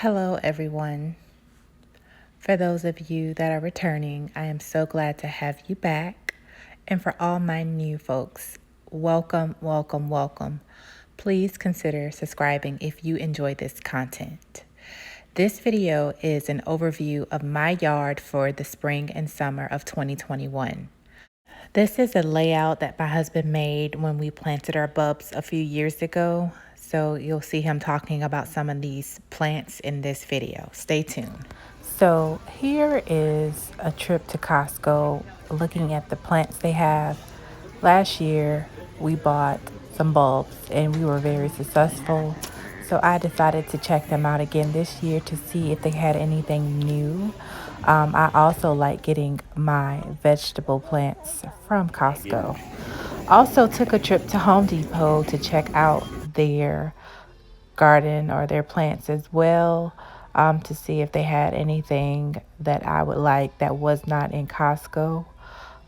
Hello, everyone. For those of you that are returning, I am so glad to have you back. And for all my new folks, welcome, welcome, welcome. Please consider subscribing if you enjoy this content. This video is an overview of my yard for the spring and summer of 2021. This is a layout that my husband made when we planted our bulbs a few years ago. So you'll see him talking about some of these plants in this video. Stay tuned. So here is a trip to Costco looking at the plants they have. Last year we bought some bulbs and we were very successful. So I decided to check them out again this year to see if they had anything new. I also like getting my vegetable plants from Costco. Also took a trip to Home Depot to check out their garden or their plants as well, to see if they had anything that I would like that was not in Costco.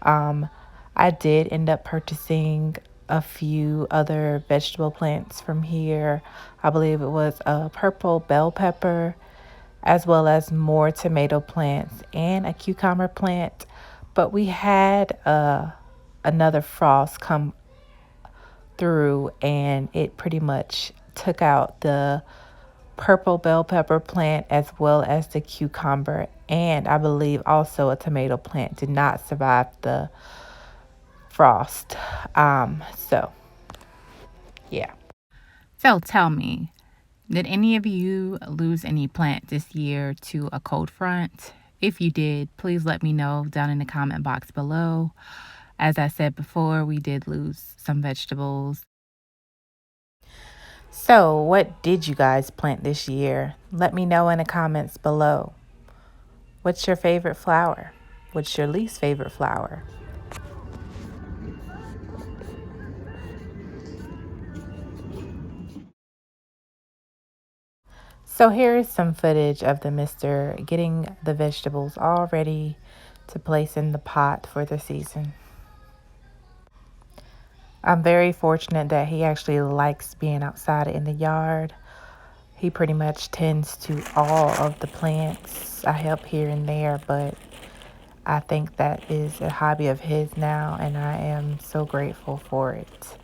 I did end up purchasing a few other vegetable plants from here. I believe it was a purple bell pepper, as well as more tomato plants and a cucumber plant. But we had another frost come through and it pretty much took out the purple bell pepper plant as well as the cucumber, and I believe also a tomato plant did not survive the frost. So yeah. So tell me, did any of you lose any plants this year to a cold front? If you did, please let me know down in the comment box below. As I said before, we did lose some vegetables. So what did you guys plant this year? Let me know in the comments below. What's your favorite flower? What's your least favorite flower? So here is some footage of the mister getting the vegetables all ready to place in the pot for the season. I'm very fortunate that he actually likes being outside in the yard. He pretty much tends to all of the plants. I help here and there, but I think that is a hobby of his now, and I am so grateful for it.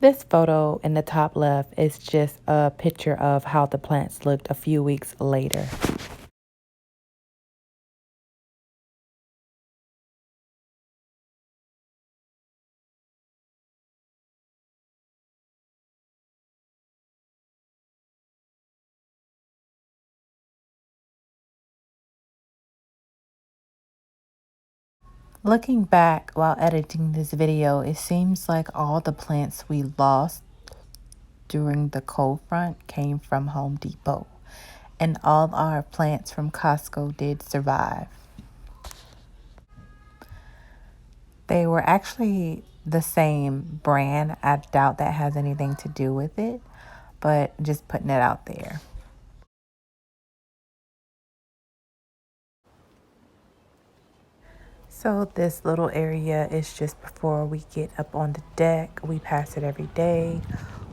This photo in the top left is just a picture of how the plants looked a few weeks later. Looking back while editing this video, it seems like all the plants we lost during the cold front came from Home Depot, and all our plants from Costco did survive. They were actually the same brand. I doubt that has anything to do with it, but just putting it out there. So this little area is just before we get up on the deck. We pass it every day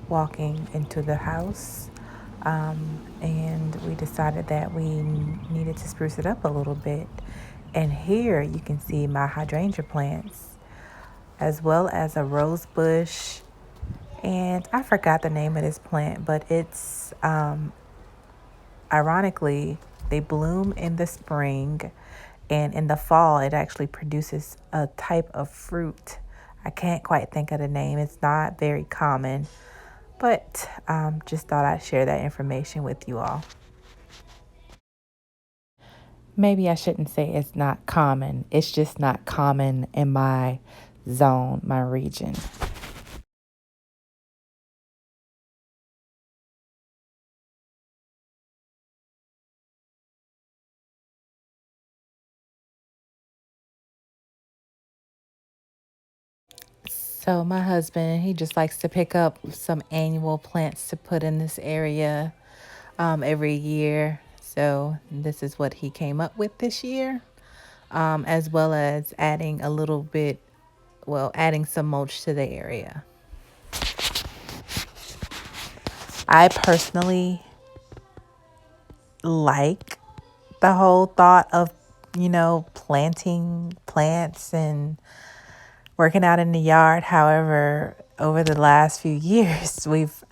walking into the house. And we decided that we needed to spruce it up a little bit. And here you can see my hydrangea plants, as well as a rose bush. And I forgot the name of this plant, but it's ironically, they bloom in the spring, and in the fall it actually produces a type of fruit. I can't quite think of the name. It's not very common, but just thought I'd share that information with you all. Maybe I shouldn't say it's not common. It's just not common in my zone, my region. So my husband, he just likes to pick up some annual plants to put in this area every year. So this is what he came up with this year, as well as adding a little bit, well, adding some mulch to the area. I personally like the whole thought of, planting plants and working out in the yard. However, over the last few years, we've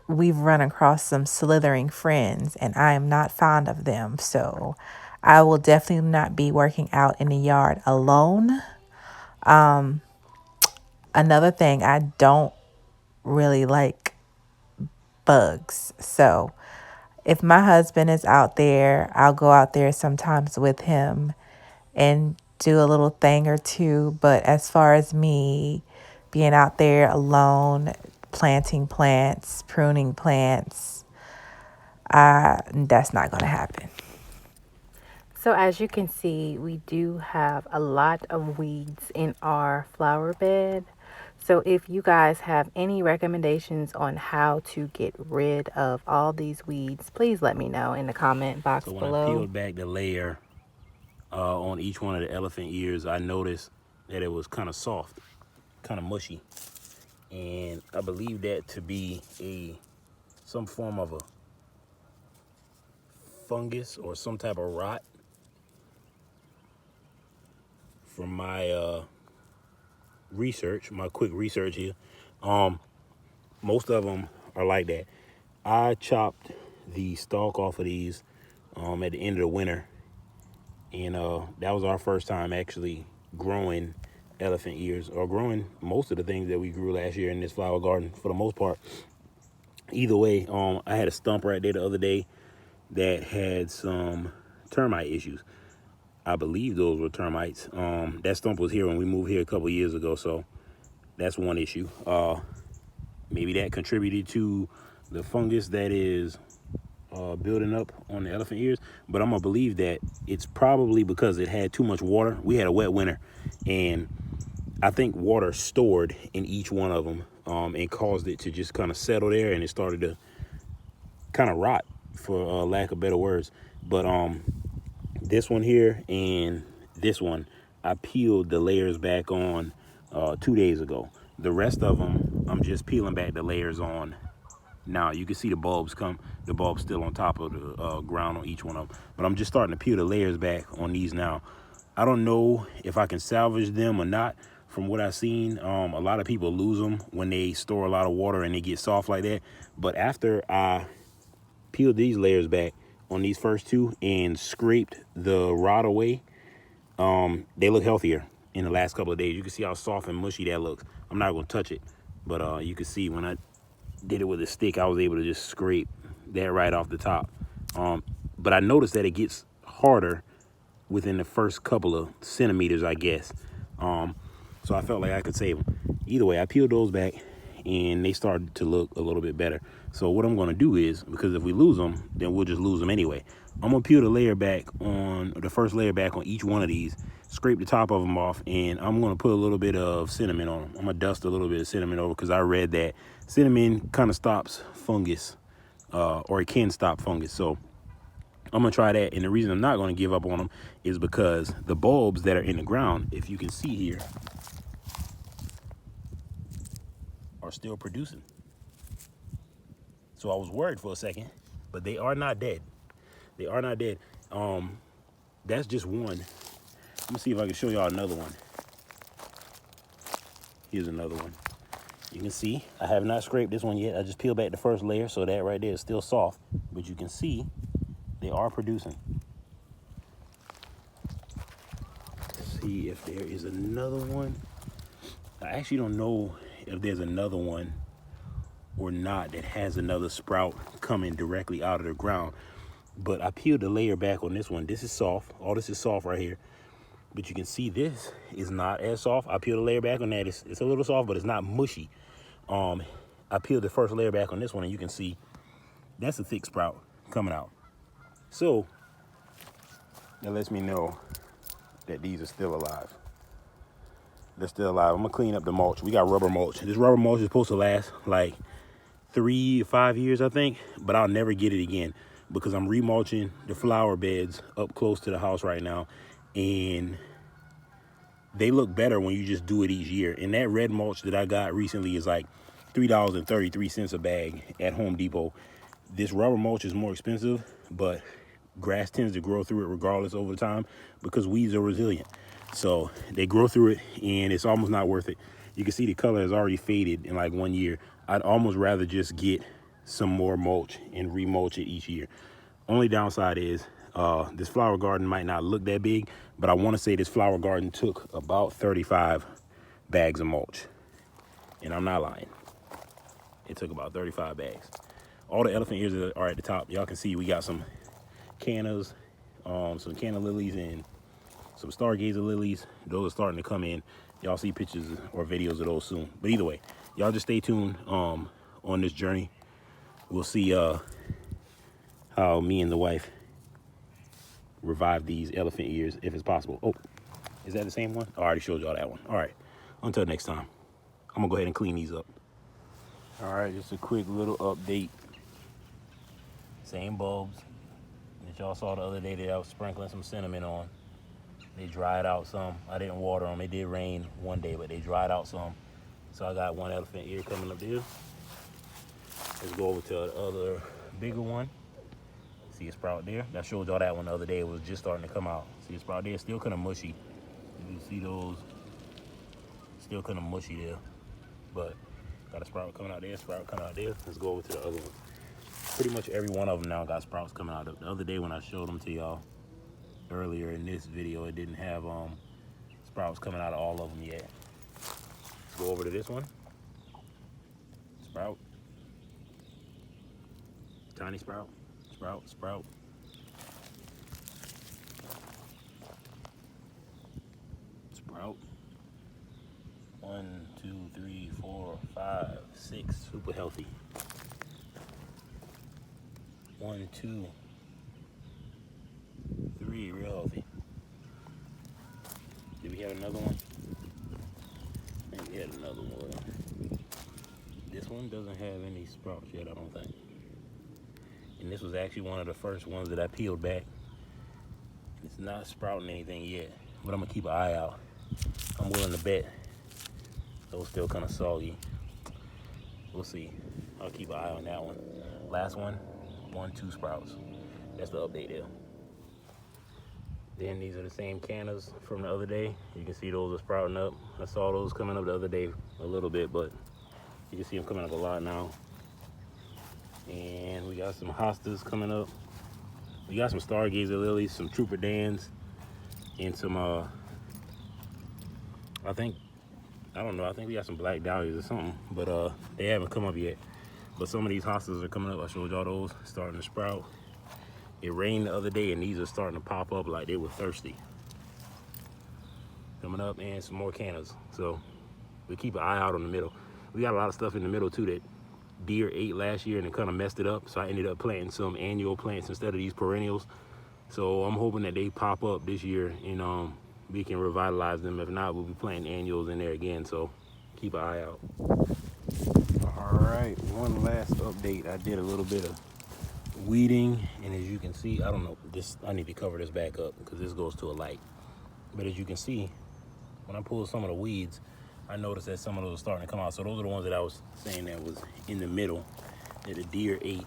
run across some slithering friends, and I am not fond of them. So I will definitely not be working out in the yard alone. Another thing, I don't really like bugs. So if my husband is out there, I'll go out there sometimes with him and do a little thing or two. But as far as me being out there alone, planting plants, pruning plants, that's not going to happen. So as you can see, we do have a lot of weeds in our flower bed. So if you guys have any recommendations on how to get rid of all these weeds, please let me know in the comment box below. So when I peeled back the layer on each one of the elephant ears, I noticed that it was kind of soft, kind of mushy. And I believe that to be some form of a fungus or some type of rot. From my research, my quick research here, most of them are like that. I chopped the stalk off of these at the end of the winter, and that was our first time actually growing elephant ears, or growing most of the things that we grew last year in this flower garden for the most part. Either way, I had a stump right there the other day that had some termite issues. I believe those were termites. That stump was here when we moved here a couple years ago, so that's one issue. Maybe that contributed to the fungus that is building up on the elephant ears, but I'm gonna believe that it's probably because it had too much water. We had a wet winter, and I think water stored in each one of them and caused it to just kind of settle there, and it started to kind of rot, for lack of better words. But this one here and this one, I peeled the layers back on 2 days ago. The rest of them, I'm just peeling back the layers on now. You can see the bulbs still on top of the ground on each one of them. But I'm just starting to peel the layers back on these now. I don't know if I can salvage them or not. From what I've seen, a lot of people lose them when they store a lot of water and they get soft like that. But after I peeled these layers back on these first two and scraped the rot away, they look healthier in the last couple of days. You can see how soft and mushy that looks. I'm not going to touch it, but you can see when I did it with a stick, I was able to just scrape that right off the top. But I noticed that it gets harder within the first couple of centimeters, I guess. So I felt like I could save them. Either way, I peeled those back and they started to look a little bit better. So what I'm going to do is, because if we lose them, then we'll just lose them anyway. I'm going to peel the first layer back on each one of these, scrape the top of them off, and I'm going to put a little bit of cinnamon on them. I'm going to dust a little bit of cinnamon over, because I read that cinnamon kind of stops fungus, or it can stop fungus. So I'm going to try that. And the reason I'm not going to give up on them is because the bulbs that are in the ground, if you can see here, are still producing. So I was worried for a second, but they are not dead. They are not dead. That's just one. Let me see if I can show y'all another one. Here's another one. You can see I have not scraped this one yet. I just peeled back the first layer, so that right there is still soft. But you can see they are producing. Let's see if there is another one. I actually don't know if there's another one or not that has another sprout coming directly out of the ground. But I peeled the layer back on this one. This is soft. All this is soft right here. But you can see this is not as soft. I peeled the layer back on that. It's a little soft, but it's not mushy. I peeled the first layer back on this one, and you can see that's a thick sprout coming out. So that lets me know that these are still alive. They're still alive. I'm gonna clean up the mulch. We got rubber mulch. This rubber mulch is supposed to last like 3 to 5 years, I think, but I'll never get it again because I'm remulching the flower beds up close to the house right now, and they look better when you just do it each year. And that red mulch that I got recently is like $3.33 a bag at Home Depot. This rubber mulch is more expensive, but grass tends to grow through it regardless over time because weeds are resilient. So they grow through it and it's almost not worth it. You can see the color has already faded in like 1 year. I'd almost rather just get some more mulch and remulch it each year. Only downside is this flower garden might not look that big, but I want to say this flower garden took about 35 bags of mulch. And I'm not lying. It took about 35 bags. All the elephant ears are at the top. Y'all can see we got some cannas, some canna lilies and some stargazer lilies. Those are starting to come in. Y'all see pictures or videos of those soon. But either way, y'all just stay tuned on this journey. We'll see how me and the wife revive these elephant ears if it's possible. Oh, is that the same one? I already showed y'all that one. All right, until next time, I'm gonna go ahead and clean these up. All right, just a quick little update. Same bulbs that y'all saw the other day that I was sprinkling some cinnamon on. They dried out some. I didn't water them. It did rain one day, but they dried out some. So I got one elephant ear coming up there. Let's go over to the other bigger one. See a sprout there? I showed y'all that one the other day. It was just starting to come out. See a sprout there? It's still kind of mushy. You can see those. Still kind of mushy there. But got a sprout coming out there, sprout coming out there. Let's go over to the other one. Pretty much every one of them now got sprouts coming out. The other day when I showed them to y'all earlier in this video, it didn't have sprouts coming out of all of them yet. Let's go over to this one. Sprout. Tiny sprout. Sprout, sprout. Sprout. 1, 2, 3, 4, 5, 6. Super healthy. 1, 2, 3. Real healthy. Did we have another one? I think we had another one. This one doesn't have any sprouts yet, I don't think. And this was actually one of the first ones that I peeled back. It's not sprouting anything yet, but I'm gonna keep an eye out. I'm willing to bet those still kind of soggy. We'll see. I'll keep an eye on that one. Last one, 1, 2 sprouts. That's the update there. Then these are the same cannas from the other day. You can see those are sprouting up. I saw those coming up the other day a little bit, but you can see them coming up a lot now. And we got some hostas coming up. We got some stargazer lilies, some trooper dans, and some I think we got some black dahlias or something, but they haven't come up yet. But some of these hostas are coming up. I showed y'all those starting to sprout. It rained the other day and these are starting to pop up like they were thirsty. Coming up, and some more cannas. So we keep an eye out on the middle. We got a lot of stuff in the middle too that deer ate last year and it kind of messed it up. So I ended up planting some annual plants instead of these perennials. So I'm hoping that they pop up this year and we can revitalize them. If not, we'll be planting annuals in there again. So keep an eye out. All right, one last update. I did a little bit of weeding, and as you can see, I don't know, I need to cover this back up because this goes to a light. But as you can see, when I pulled some of the weeds, I noticed that some of those are starting to come out. So those are the ones that I was saying that was in the middle that the deer ate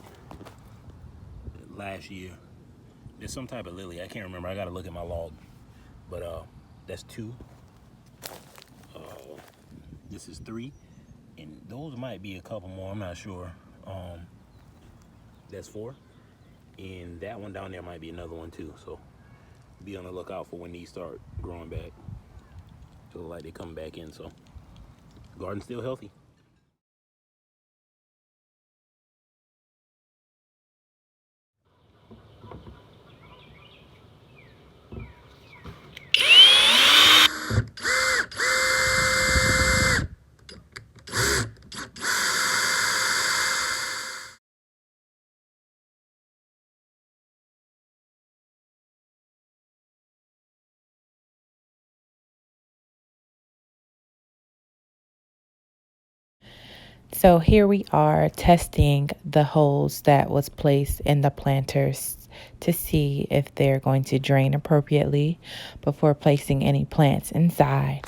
last year. There's some type of lily. I can't remember. I got to look at my log. But that's 2. This is 3. And those might be a couple more. I'm not sure. That's 4. And that one down there might be another one too. So be on the lookout for when these start growing back. Feel like they come back in. So garden's still healthy. So here we are testing the holes that was placed in the planters to see if they're going to drain appropriately before placing any plants inside.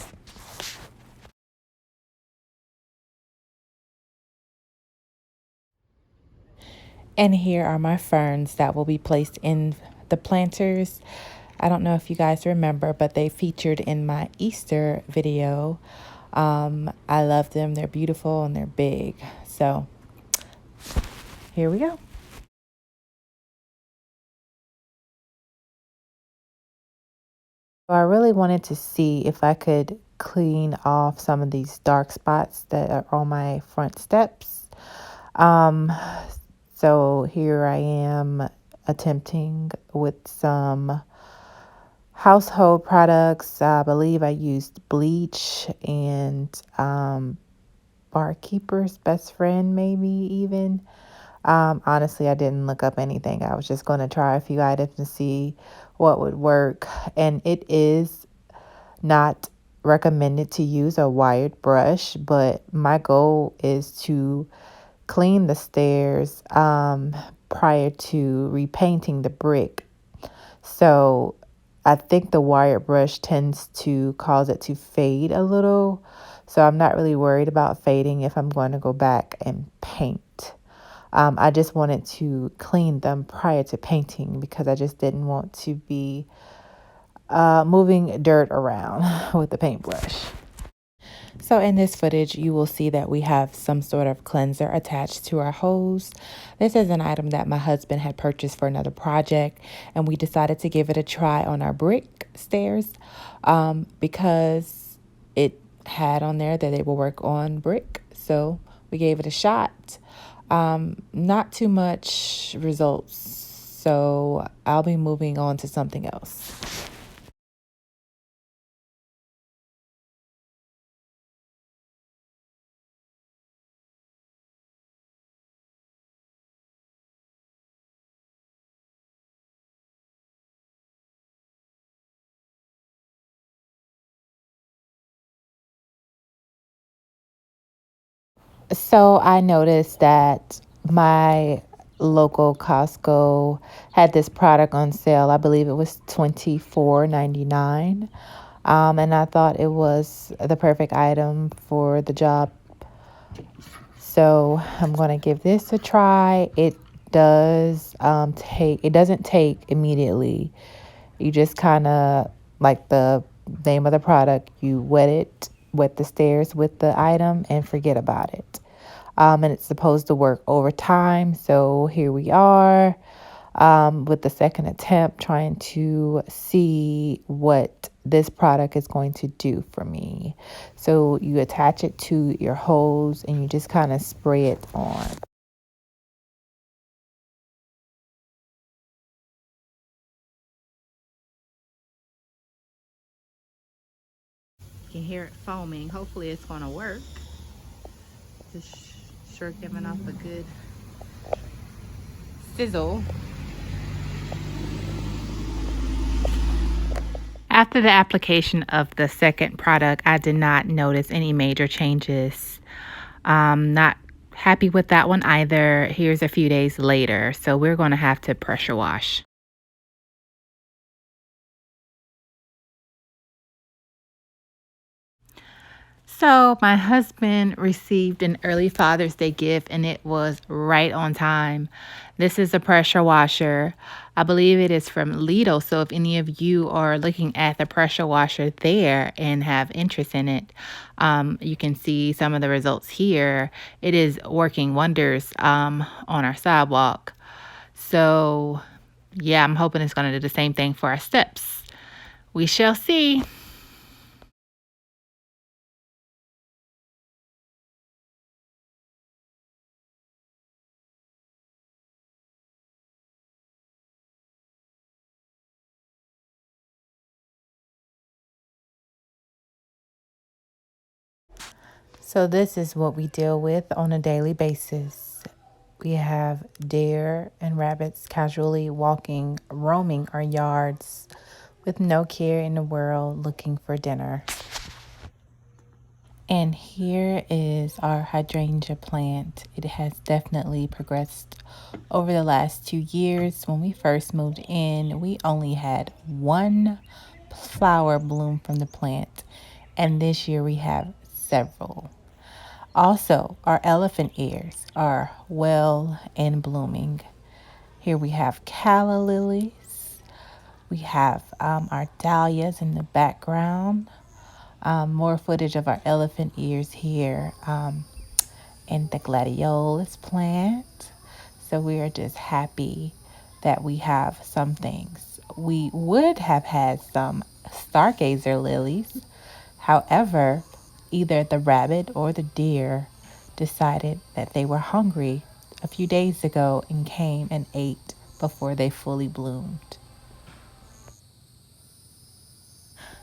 And here are my ferns that will be placed in the planters. I don't know if you guys remember, but they featured in my Easter video. I love them. They're beautiful and they're big. So here we go. So I really wanted to see if I could clean off some of these dark spots that are on my front steps. Um, so here I am attempting with some household products. I believe I used bleach and barkeeper's best friend, maybe even. Honestly, I didn't look up anything. I was just going to try a few items and see what would work. And it is not recommended to use a wired brush, but my goal is to clean the stairs prior to repainting the brick. So I think the wired brush tends to cause it to fade a little. So I'm not really worried about fading if I'm going to go back and paint. I just wanted to clean them prior to painting because I just didn't want to be moving dirt around with the paintbrush. So in this footage, you will see that we have some sort of cleanser attached to our hose. This is an item that my husband had purchased for another project, and we decided to give it a try on our brick stairs because it had on there that they will work on brick. So we gave it a shot. Not too much results, so I'll be moving on to something else. So I noticed that my local Costco had this product on sale. I believe it was $24.99. And I thought it was the perfect item for the job. So I'm going to give this a try. It doesn't take immediately. You just kind of, like the name of the product, you wet the stairs with the item and forget about it. And it's supposed to work over time. So here we are with the second attempt, trying to see what this product is going to do for me. So you attach it to your hose and you just kind of spray it on. You can hear it foaming. Hopefully it's going to work. Just sure giving off a good sizzle. After the application of the second product, I did not notice any major changes. Not happy with that one either. Here's a few days later, so we're going to have to pressure wash. So my husband received an early Father's Day gift and it was right on time. This is a pressure washer. I believe it is from Lidl. So if any of you are looking at the pressure washer there and have interest in it, you can see some of the results here. It is working wonders on our sidewalk. So yeah, I'm hoping it's going to do the same thing for our steps. We shall see. So this is what we deal with on a daily basis. We have deer and rabbits casually roaming our yards with no care in the world looking for dinner. And here is our hydrangea plant. It has definitely progressed over the last 2 years. When we first moved in, we only had one flower bloom from the plant, and this year we have several. Also, our elephant ears are well and blooming. Here we have calla lilies. We have our dahlias in the background. More footage of our elephant ears here, and the gladiolus plant. So we are just happy that we have some things. We would have had some stargazer lilies. However, either the rabbit or the deer decided that they were hungry a few days ago and came and ate before they fully bloomed.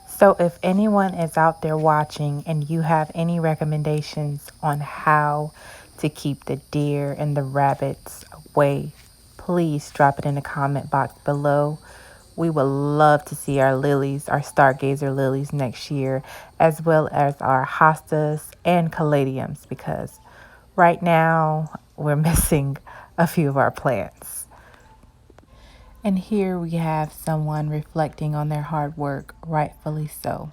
So, if anyone is out there watching and you have any recommendations on how to keep the deer and the rabbits away, please drop it in the comment box below. We would love to see our lilies, our stargazer lilies next year, as well as our hostas and caladiums, because right now we're missing a few of our plants. And here we have someone reflecting on their hard work, rightfully so.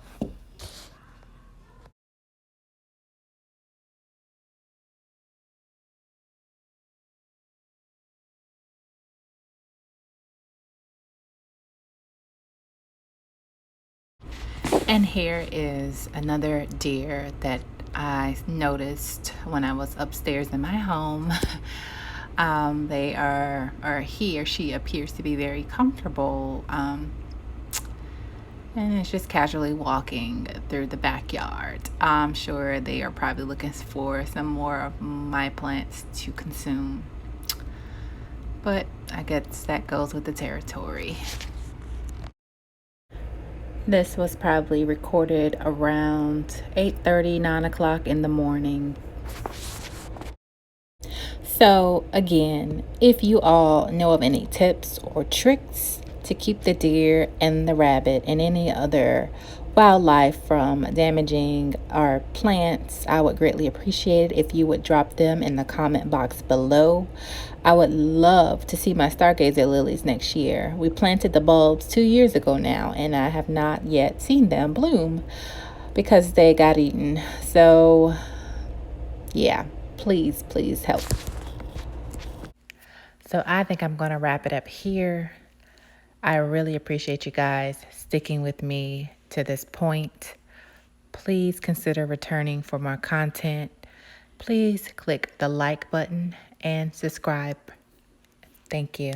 And here is another deer that I noticed when I was upstairs in my home. They are, or he or she appears to be very comfortable, and it's just casually walking through the backyard. I'm sure they are probably looking for some more of my plants to consume, but I guess that goes with the territory. This was probably recorded around 8:30, 9 o'clock in the morning. So, again, if you all know of any tips or tricks to keep the deer and the rabbit and any other wildlife from damaging our plants, I would greatly appreciate it if you would drop them in the comment box below. I would love to see my stargazer lilies next year. We planted the bulbs 2 years ago now, and I have not yet seen them bloom because they got eaten. So, yeah, please, please help. So I think I'm going to wrap it up here. I really appreciate you guys sticking with me to this point. Please consider returning for more content. Please click the like button and subscribe. Thank you.